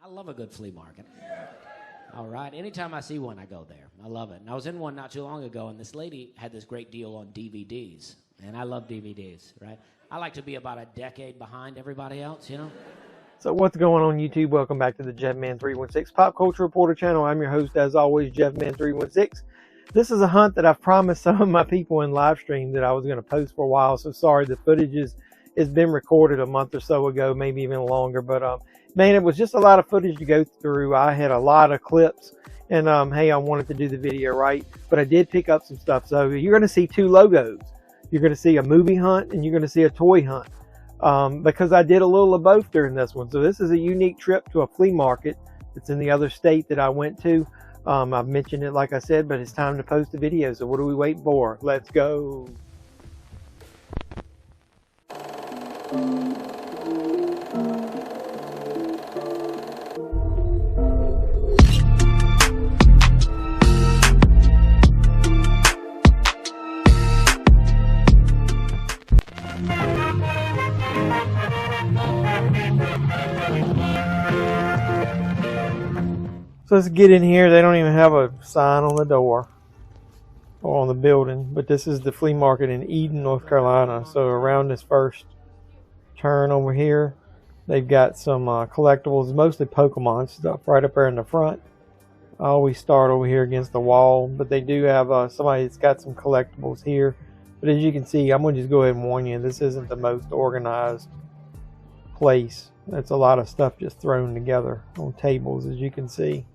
I love a good flea market. All right. Anytime I see one, I go there. I love it. And I was in one not too long ago, and this lady had this great deal on DVDs. And I love DVDs, right? I like to be about a decade behind everybody else, you know? So what's going on, YouTube? Welcome back to the JeffMan316 Pop Culture Reporter channel. I'm your host, as always, JeffMan316. This is a hunt that I've promised some of my people in live stream that I was going to post for a while. So sorry, the footage has been recorded a month or so ago, maybe even longer. But man, it was just a lot of footage to go through. I had a lot of clips, and hey, I wanted to do the video right, but I did pick up some stuff. So you're going to see two logos. You're going to see a movie hunt, and you're going to see a toy hunt. Because I did a little of both during this one. So this is a unique trip to a flea market. It's in the other state that I went to. I've mentioned it, like I said, but it's time to post the video. So what are we waiting for? Let's go. So let's get in here. They don't even have a sign on the door or on the building, but this is the flea market in Eden, North Carolina. So around this first turn over here, they've got some collectibles, mostly Pokemon stuff right up there in the front. I always start over here against the wall, but they do have somebody that's got some collectibles here. But as you can see, I'm going to just go ahead and warn you, this isn't the most organized place. That's a lot of stuff just thrown together on tables, as you can see.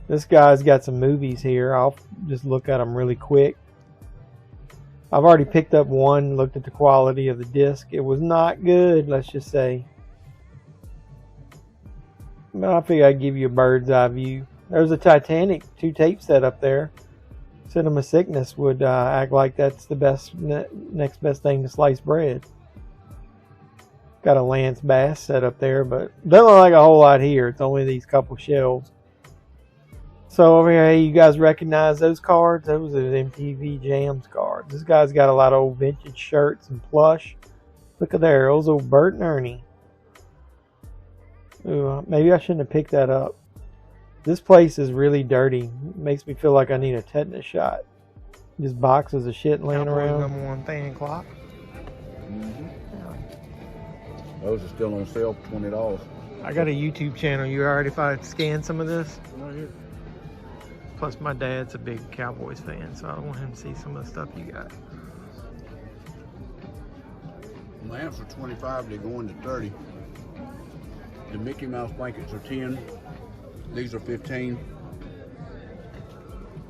This guy's got some movies here. I'll just look at them really quick. I've already picked up one, looked at the quality of the disc. It was not good, let's just say. But I figure I'd give you a bird's eye view. There's a Titanic 2 tape set up there. Cinema Sickness would act like that's the best, next best thing to sliced bread. Got a Lance Bass set up there, but doesn't look like a whole lot here. It's only these couple shelves. So over here, hey, you guys recognize those cards? Those are MTV Jams cards. This guy's got a lot of old vintage shirts and plush. Look at there, those old Bert and Ernie. Ooh, maybe I shouldn't have picked that up. This place is really dirty. It makes me feel like I need a tetanus shot. Just boxes of shit laying around. Number one fan clock. Those are still on sale for $20. I got a YouTube channel. You alright if I scan some of this? Right here. Plus my dad's a big Cowboys fan, so I want him to see some of the stuff you got. Lamps are 25, they're going to 30. The Mickey Mouse blankets are 10. These are 15.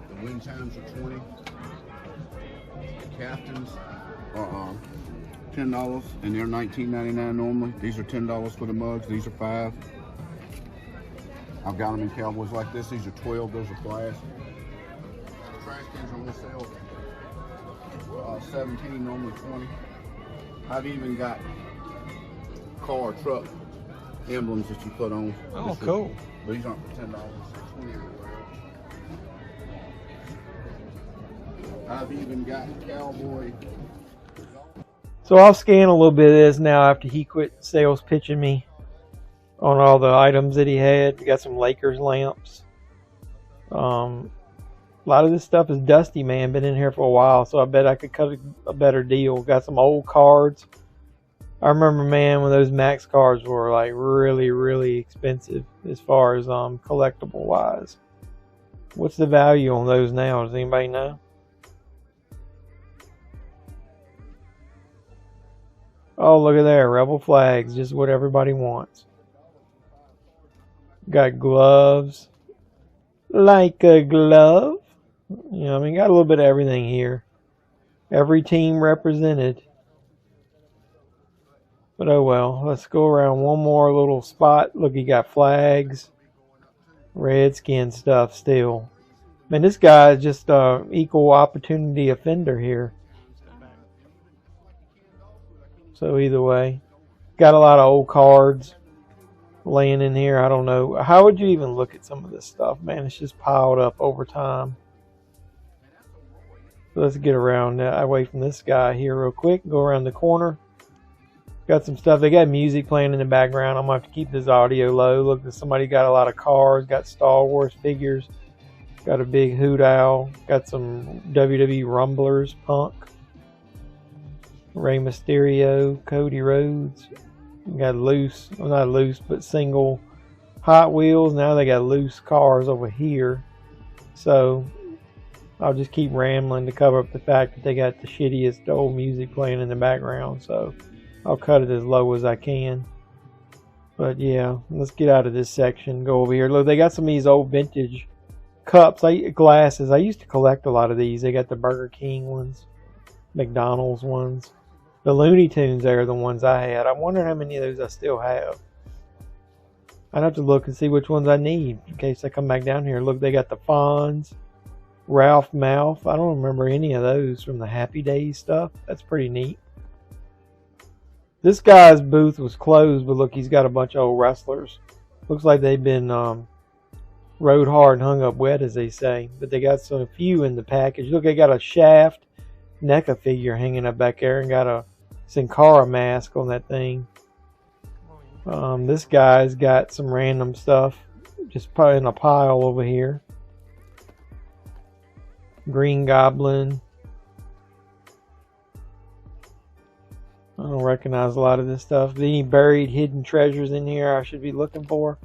The wind chimes are 20. The caftans are $10, and they're $19.99 normally. These are $10 for the mugs. These are $5. I've got them in Cowboys like this. These are 12. Those are glass. Trash cans are on sale. 17, normally 20. I've even got car, truck emblems that you put on. Oh, cool. These aren't for $10. They're 20 everywhere else. I've even got Cowboy. So I'll scan a little bit of this now after he quit sales pitching me on all the items that he had. We got some Lakers lamps. A lot of this stuff is dusty, man. Been in here for a while, so I bet I could cut a better deal. Got some old cards. I remember, man, when those Max cards were like really, really expensive as far as collectible wise. What's the value on those now? Does anybody know? Oh, look at there. Rebel flags. Just what everybody wants. Got gloves. Like a glove. You know, I mean, got a little bit of everything here. Every team represented. But oh well. Let's go around one more little spot. Look, you got flags. Redskin stuff still. Man, this guy is just equal opportunity offender here. So either way, got a lot of old cards laying in here. I don't know. How would you even look at some of this stuff, man? It's just piled up over time. So let's get around away from this guy here real quick. Go around the corner. Got some stuff. They got music playing in the background. I'm going to have to keep this audio low. Look, somebody got a lot of cars. Got Star Wars figures. Got a big hoot owl. Got some WWE Rumblers, Punk. Rey Mysterio, Cody Rhodes. Got loose, well not loose, but single Hot Wheels. Now they got loose cars over here. So I'll just keep rambling to cover up the fact that they got the shittiest old music playing in the background. So I'll cut it as low as I can. But yeah, let's get out of this section. Go over here. Look, they got some of these old vintage cups, glasses. I used to collect a lot of these. They got the Burger King ones, McDonald's ones. The Looney Tunes are the ones I had. I'm wondering how many of those I still have. I'd have to look and see which ones I need in case I come back down here. Look, they got the Fonz, Ralph Mouth. I don't remember any of those from the Happy Days stuff. That's pretty neat. This guy's booth was closed, but look, he's got a bunch of old wrestlers. Looks like they've been rode hard and hung up wet, as they say. But they got a few in the package. Look, they got a Shaft NECA figure hanging up back there and got a Sin Cara mask on that thing. This guy's got some random stuff just put in a pile over here. Green Goblin. I don't recognize a lot of this stuff. Any buried hidden treasures in here I should be looking for?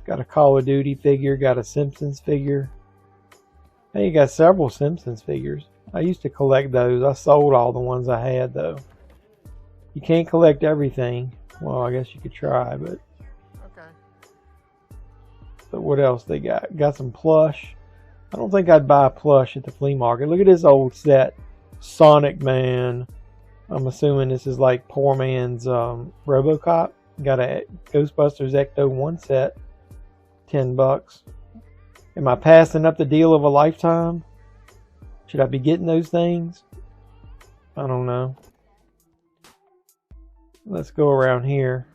Got a Call of Duty figure. Got a Simpsons figure. Hey, you got several Simpsons figures. I used to collect those. I sold all the ones I had, though. You can't collect everything. Well, I guess you could try, but... Okay. But what else they got? Got some plush. I don't think I'd buy a plush at the flea market. Look at this old set. Sonic Man. I'm assuming this is like poor man's RoboCop. Got a Ghostbusters Ecto 1 set. $10. Am I passing up the deal of a lifetime? Should I be getting those things? I don't know. Let's go around here.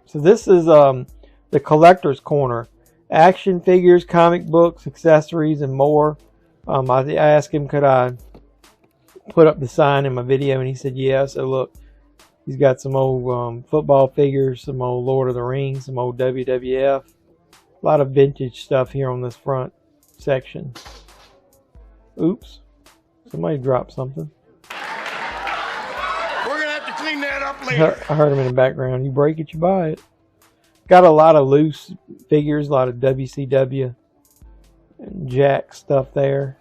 So this is the collector's corner. Action figures, comic books, accessories, and more. I asked him, could I put up the sign in my video, and he said yeah. So look, he's got some old football figures, some old Lord of the Rings, some old WWF. A lot of vintage stuff here on this front section. Oops. Somebody dropped something. We're going to have to clean that up later. I heard him in the background. You break it, you buy it. Got a lot of loose figures, a lot of WCW and Jack stuff there.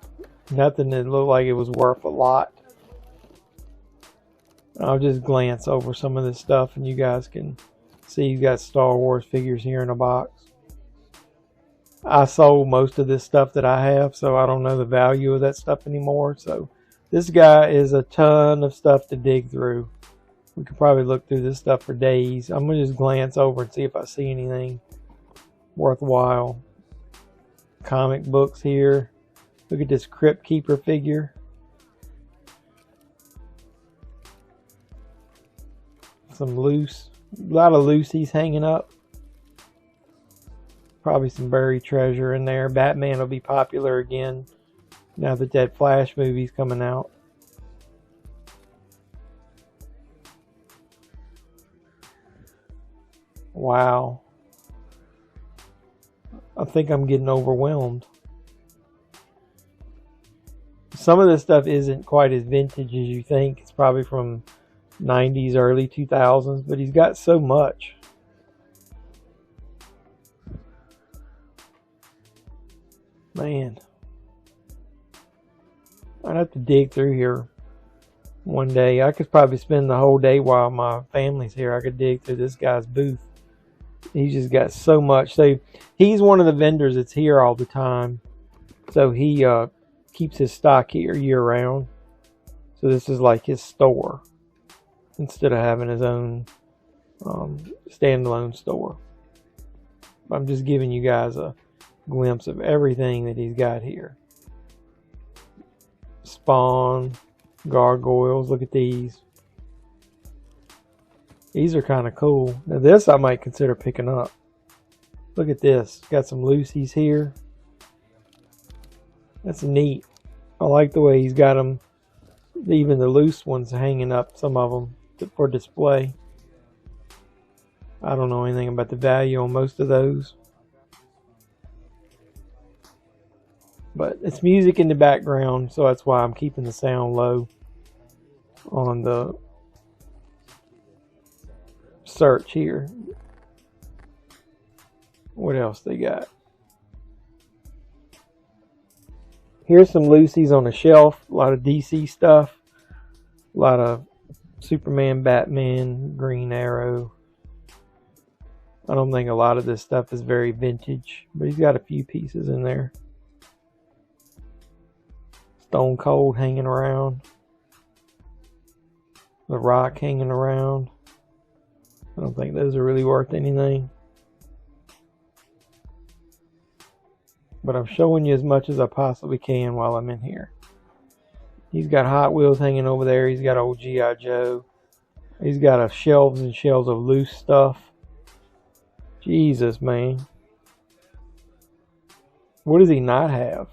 Nothing that looked like it was worth a lot. I'll just glance over some of this stuff and you guys can see you got Star Wars figures here in a box. I sold most of this stuff that I have, so I don't know the value of that stuff anymore. So this guy is a ton of stuff to dig through. We could probably look through this stuff for days. I'm going to just glance over and see if I see anything worthwhile. Comic books here. Look at this Crypt Keeper figure. Some loose, a lot of loosies hanging up. Probably some buried treasure in there. Batman will be popular again now that that Flash movie's coming out. Wow. I think I'm getting overwhelmed. Some of this stuff isn't quite as vintage as you think. It's probably from 90s, early 2000s, but he's got so much. Man, I'd have to dig through here one day. I could probably spend the whole day while my family's here. I could dig through this guy's booth. He's just got so much. So he's one of the vendors that's here all the time. So he keeps his stock here year round. So this is like his store instead of having his own standalone store. I'm just giving you guys a glimpse of everything that he's got here. Spawn, gargoyles. Look at these. These are kind of cool. Now this I might consider picking up. Look at this. Got some loosies here. That's neat. I like the way he's got them, even the loose ones hanging up, some of them for display. I don't know anything about the value on most of those, but it's music in the background, so that's why I'm keeping the sound low on the search here. What else they got? Here's some Lucy's on the shelf. A lot of DC stuff. A lot of Superman, Batman, Green Arrow. I don't think a lot of this stuff is very vintage, but he's got a few pieces in there. Stone Cold hanging around. The Rock hanging around. I don't think those are really worth anything. But I'm showing you as much as I possibly can while I'm in here. He's got Hot Wheels hanging over there. He's got old G.I. Joe. He's got shelves and shelves of loose stuff. Jesus, man. What does he not have?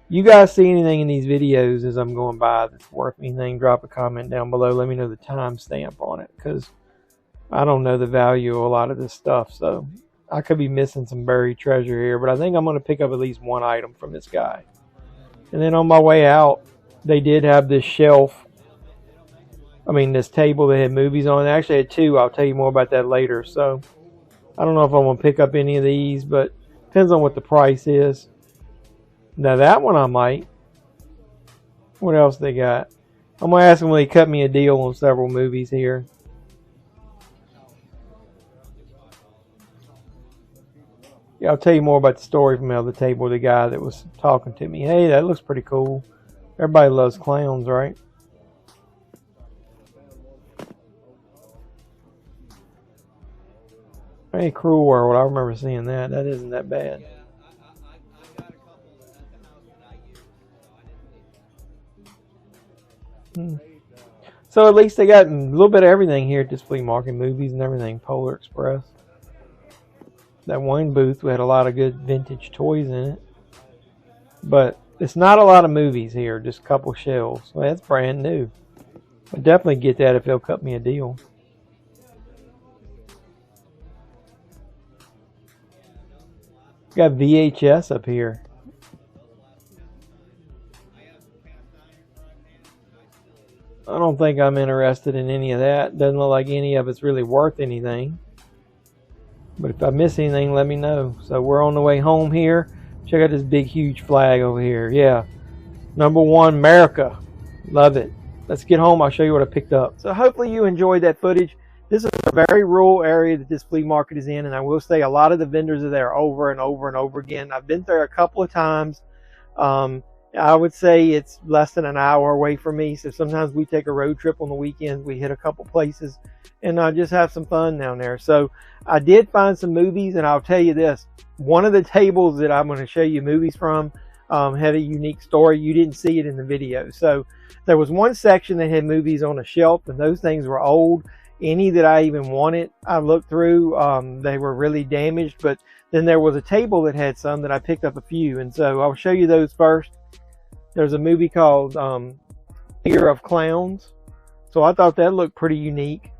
You guys see anything in these videos as I'm going by that's worth anything, drop a comment down below. Let me know the timestamp on it, because I don't know the value of a lot of this stuff, so I could be missing some buried treasure here, but I think I'm going to pick up at least one item from this guy. And then on my way out, they did have this shelf. I mean, this table that had movies on it. They actually had two. I'll tell you more about that later. So, I don't know if I'm going to pick up any of these, but depends on what the price is. Now, that one I might. What else they got? I'm going to ask them when they cut me a deal on several movies here. Yeah, I'll tell you more about the story from the other table. The guy that was talking to me. Hey, that looks pretty cool. Everybody loves clowns, right? Hey, Cruel World. I remember seeing that. That isn't that bad. So at least they got a little bit of everything here at this flea market. Movies and everything. Polar Express. That wine booth had a lot of good vintage toys in it. But it's not a lot of movies here. Just a couple shelves. Well, that's brand new. I'll definitely get that if they'll cut me a deal. Got VHS up here. I don't think I'm interested in any of that. Doesn't look like any of it's really worth anything. But if I miss anything, let me know. So we're on the way home here. Check out this big, huge flag over here. Yeah. #1, America. Love it. Let's get home. I'll show you what I picked up. So hopefully you enjoyed that footage. This is a very rural area that this flea market is in. And I will say a lot of the vendors are there over and over and over again. I've been there a couple of times. I would say it's less than an hour away from me. So sometimes we take a road trip on the weekends. We hit a couple places and just have some fun down there. So I did find some movies, and I'll tell you this. One of the tables that I'm going to show you movies from had a unique story. You didn't see it in the video. So there was one section that had movies on a shelf, and those things were old. Any that I even wanted, I looked through. They were really damaged, but then there was a table that had some that I picked up a few. And so I'll show you those first. There's a movie called Fear of Clowns. So I thought that looked pretty unique.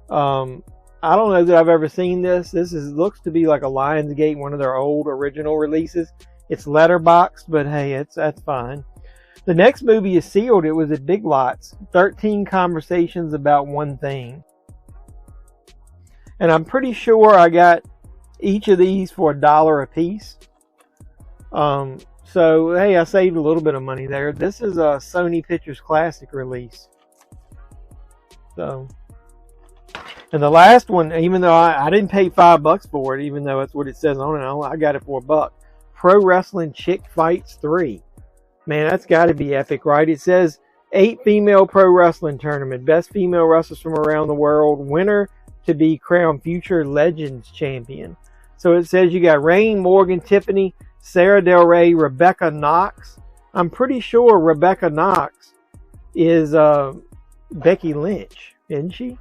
I don't know that I've ever seen this. This looks to be like a Lionsgate, one of their old original releases. It's letterboxed, but hey, that's fine. The next movie is sealed. It was at Big Lots. 13 Conversations About One Thing. And I'm pretty sure I got each of these for $1 a piece. So, hey, I saved a little bit of money there. This is a Sony Pictures Classic release. So, and the last one, even though I didn't pay $5 for it, even though that's what it says on it, I got it for $1. Pro Wrestling Chick Fights 3. Man, that's got to be epic, right? It says 8 female pro wrestling tournament. Best female wrestlers from around the world. Winner to be crowned future Legends champion. So it says you got Rain, Morgan, Tiffany, Sarah Del Rey, Rebecca Knox. I'm pretty sure Rebecca Knox is Becky Lynch, isn't she?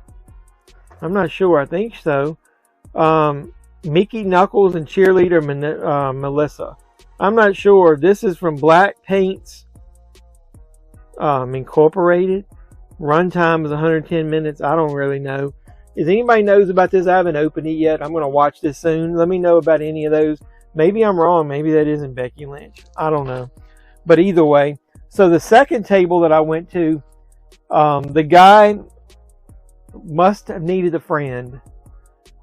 I'm not sure. I think so. Mickey Knuckles and cheerleader Melissa. I'm not sure. This is from Black Paints Incorporated. Runtime is 110 minutes. I don't really know. If anybody knows about this, I haven't opened it yet. I'm going to watch this soon. Let me know about any of those. Maybe I'm wrong. Maybe that isn't Becky Lynch. I don't know. But either way. So the second table that I went to, the guy must have needed a friend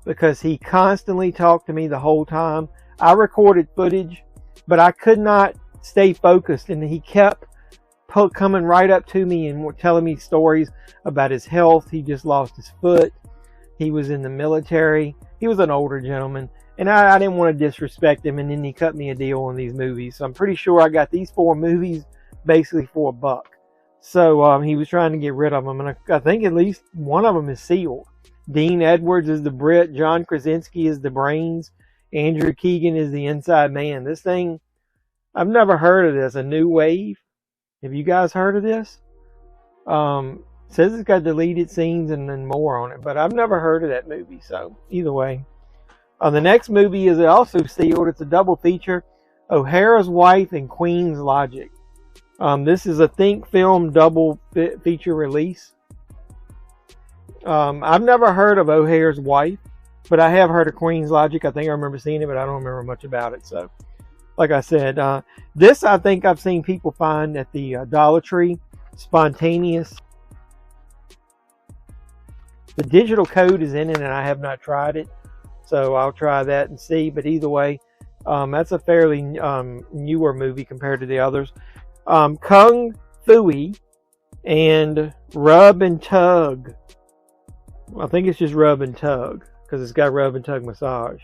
because he constantly talked to me the whole time. I recorded footage, but I could not stay focused. And he kept coming right up to me and telling me stories about his health. He just lost his foot. He was in the military. He was an older gentleman. And I didn't want to disrespect him. And then he cut me a deal on these movies. So I'm pretty sure I got these 4 movies basically for $1. So he was trying to get rid of them. And I think at least one of them is sealed. Dean Edwards is the Brit. John Krasinski is the brains. Andrew Keegan is the inside man. This thing, I've never heard of this. A New Wave. Have you guys heard of this? Says it's got deleted scenes and more on it, but I've never heard of that movie. So either way, the next movie is also sealed. It's a double feature: O'Hara's Wife and Queen's Logic. This is a Think Film double feature release. I've never heard of O'Hara's Wife, but I have heard of Queen's Logic. I think I remember seeing it, but I don't remember much about it. So, like I said, this I think I've seen people find at the Dollar Tree. Spontaneous. The digital code is in it, and I have not tried it, so I'll try that and see. But either way, that's a fairly newer movie compared to the others. Kung Fu and Rub and Tug. I think it's just Rub and Tug because it's got Rub and Tug massage.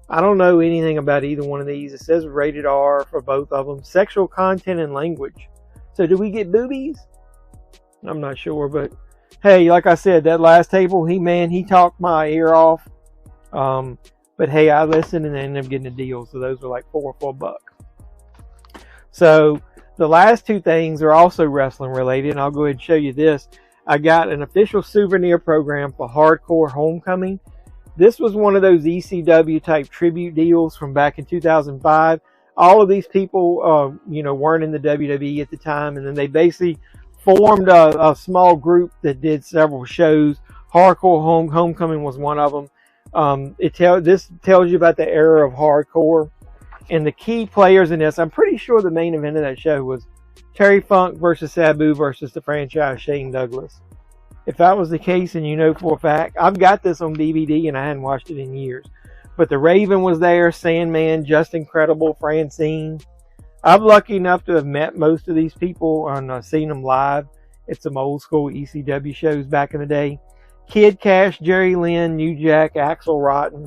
I don't know anything about either one of these. It says rated R for both of them. Sexual content and language. So do we get boobies? I'm not sure, but hey, like I said, that last table, he talked my ear off. But hey, I listened and I ended up getting a deal. So those were like $4 for $1. So the last 2 things are also wrestling related, and I'll go ahead and show you this. I got an official souvenir program for Hardcore Homecoming. This was one of those ECW type tribute deals from back in 2005. All of these people, weren't in the WWE at the time, and then they basically formed a small group that did several shows. Hardcore Homecoming was one of them. This tells you about the era of hardcore. And the key players in this, I'm pretty sure the main event of that show was Terry Funk versus Sabu versus the franchise Shane Douglas. If that was the case, and you know for a fact, I've got this on DVD and I hadn't watched it in years. But the Raven was there, Sandman, Just Incredible, Francine. I'm lucky enough to have met most of these people and seen them live at some old school ECW shows back in the day. Kid Cash, Jerry Lynn, New Jack, Axel Rotten.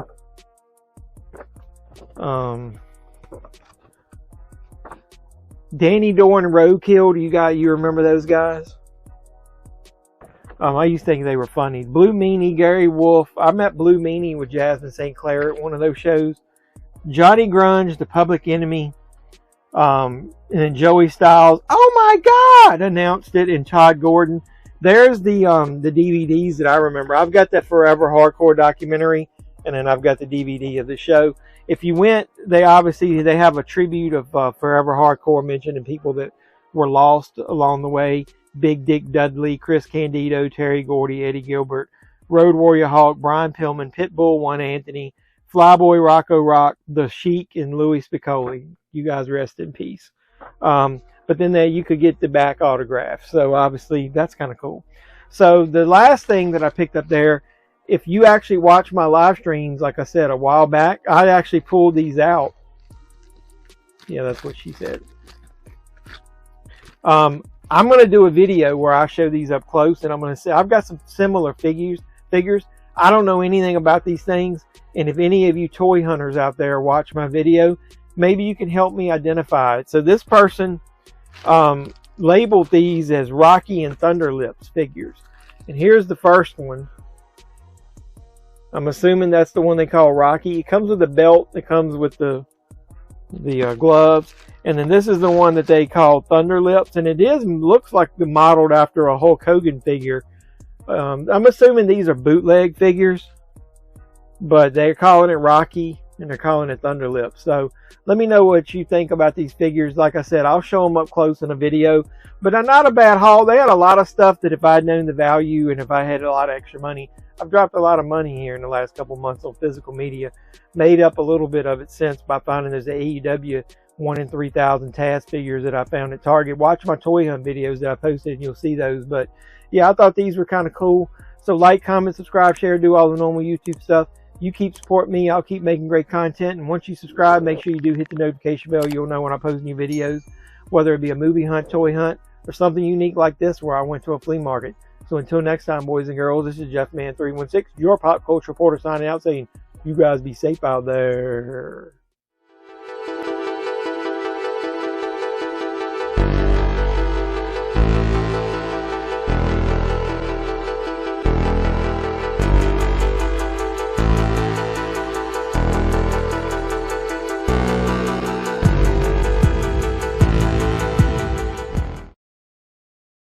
Danny Dorn and Roadkill. You remember those guys? I used to think they were funny. Blue Meanie, Gary Wolf. I met Blue Meanie with Jasmine St. Clair at one of those shows. Johnny Grunge, The Public Enemy. And then Joey Styles. Oh my God! Announced it. And Todd Gordon. There's the DVDs that I remember. I've got that Forever Hardcore documentary. And then I've got the DVD of the show. If you went, they have a tribute of Forever Hardcore mentioning people that were lost along the way. Big Dick Dudley, Chris Candido, Terry Gordy, Eddie Gilbert, Road Warrior Hawk, Brian Pillman, Pitbull, One Anthony, Flyboy Rocco Rock, The Sheik, and Louis Spicoli. You guys rest in peace. But then you could get the back autograph. So obviously that's kind of cool. So the last thing that I picked up there, if you actually watch my live streams, like I said a while back, I actually pulled these out. Yeah, that's what she said. I'm going to do a video where I show these up close, and I'm going to say I've got some similar figures. I don't know anything about these things, and if any of you toy hunters out there watch my video, maybe you can help me identify it. So this person labeled these as Rocky and Thunder Lips figures, and here's the first one. I'm assuming that's the one they call Rocky. It comes with a belt. It comes with the gloves. And then this is the one that they call Thunder Lips. And it looks like modeled after a Hulk Hogan figure. I'm assuming these are bootleg figures. but they're calling it Rocky and they're calling it Thunderlip. So let me know what you think about these figures. Like I said, I'll show them up close in a video, but not a bad haul. They had a lot of stuff that if I'd known the value and if I had a lot of extra money, I've dropped a lot of money here in the last couple months on physical media, made up a little bit of it since by finding there's the AEW 1 in 3,000 Taz figures that I found at Target. Watch my toy hunt videos that I posted and you'll see those. But yeah, I thought these were kind of cool. So like, comment, subscribe, share, do all the normal YouTube stuff. You keep supporting me. I'll keep making great content. And once you subscribe, make sure you do hit the notification bell. You'll know when I post new videos, whether it be a movie hunt, toy hunt, or something unique like this where I went to a flea market. So until next time, boys and girls, this is JeffMan316, your pop culture reporter, signing out saying, you guys be safe out there.